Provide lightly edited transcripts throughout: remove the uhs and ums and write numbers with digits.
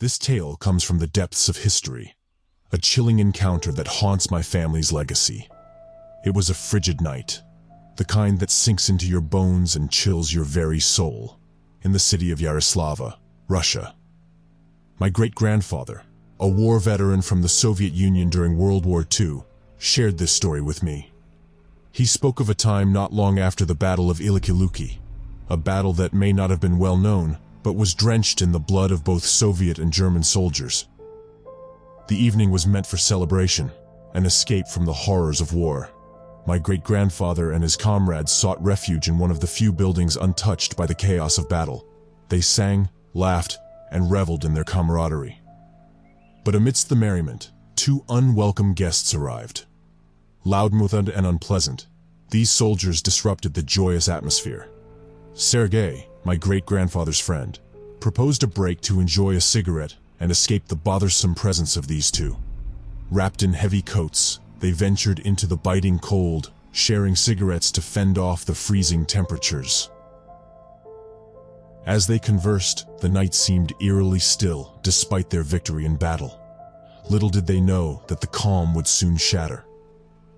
This tale comes from the depths of history, a chilling encounter that haunts my family's legacy. It was a frigid night, the kind that sinks into your bones and chills your very soul, in the city of Yaroslava, Russia. My great-grandfather, a war veteran from the Soviet Union during World War II, shared this story with me. He spoke of a time not long after the Battle of Luki, a battle that may not have been well known, but was drenched in the blood of both Soviet and German soldiers. The evening was meant for celebration, an escape from the horrors of war. My great-grandfather and his comrades sought refuge in one of the few buildings untouched by the chaos of battle. They sang, laughed, and reveled in their camaraderie. But amidst the merriment, two unwelcome guests arrived. Loud-mouthed and unpleasant, these soldiers disrupted the joyous atmosphere. Sergei, my great-grandfather's friend, proposed a break to enjoy a cigarette and escape the bothersome presence of these two. Wrapped in heavy coats, they ventured into the biting cold, sharing cigarettes to fend off the freezing temperatures. As they conversed, the night seemed eerily still despite their victory in battle. Little did they know that the calm would soon shatter.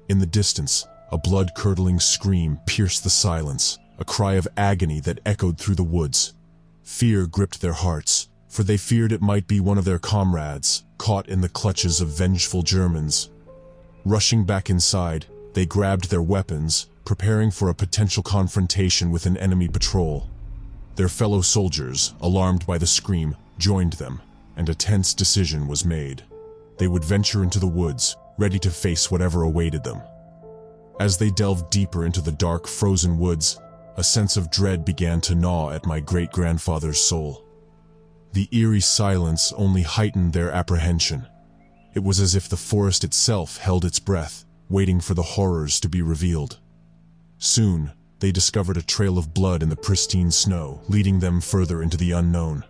In the distance, a blood-curdling scream pierced the silence, a cry of agony that echoed through the woods. Fear gripped their hearts, for they feared it might be one of their comrades, caught in the clutches of vengeful Germans. Rushing back inside, they grabbed their weapons, preparing for a potential confrontation with an enemy patrol. Their fellow soldiers, alarmed by the scream, joined them, and a tense decision was made. They would venture into the woods, ready to face whatever awaited them. As they delved deeper into the dark, frozen woods, a sense of dread began to gnaw at my great-grandfather's soul. The eerie silence only heightened their apprehension. It was as if the forest itself held its breath, waiting for the horrors to be revealed. Soon, they discovered a trail of blood in the pristine snow, leading them further into the unknown.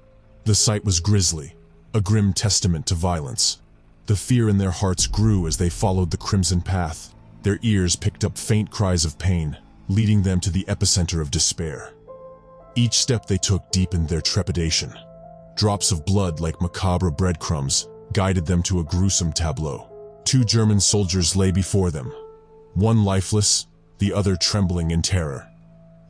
The sight was grisly, a grim testament to violence. The fear in their hearts grew as they followed the crimson path. Their ears picked up faint cries of pain, leading them to the epicenter of despair. Each step they took deepened their trepidation. Drops of blood like macabre breadcrumbs guided them to a gruesome tableau. Two German soldiers lay before them, one lifeless, the other trembling in terror.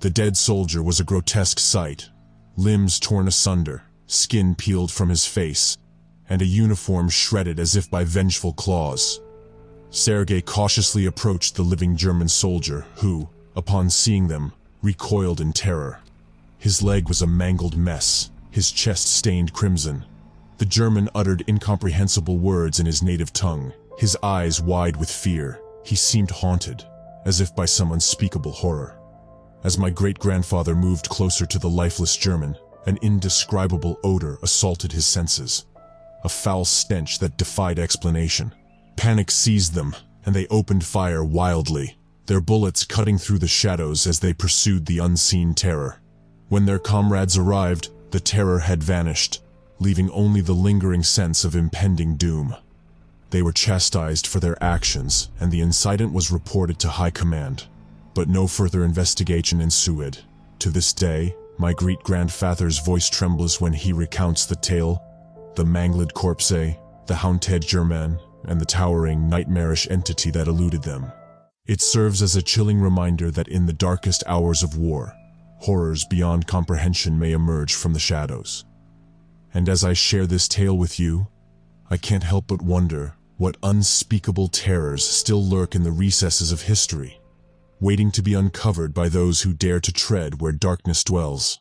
The dead soldier was a grotesque sight, limbs torn asunder, skin peeled from his face, and a uniform shredded as if by vengeful claws. Sergei cautiously approached the living German soldier who, upon seeing them, recoiled in terror. His leg was a mangled mess, his chest stained crimson. The German uttered incomprehensible words in his native tongue, his eyes wide with fear. He seemed haunted, as if by some unspeakable horror. As my great-grandfather moved closer to the lifeless German, an indescribable odor assaulted his senses, a foul stench that defied explanation. Panic seized them, and they opened fire wildly, their bullets cutting through the shadows as they pursued the unseen terror. When their comrades arrived, the terror had vanished, leaving only the lingering sense of impending doom. They were chastised for their actions, and the incident was reported to high command. But no further investigation ensued. To this day, my great-grandfather's voice trembles when he recounts the tale, the mangled corpse, the haunted German, and the towering, nightmarish entity that eluded them. It serves as a chilling reminder that in the darkest hours of war, horrors beyond comprehension may emerge from the shadows. And as I share this tale with you, I can't help but wonder what unspeakable terrors still lurk in the recesses of history, waiting to be uncovered by those who dare to tread where darkness dwells.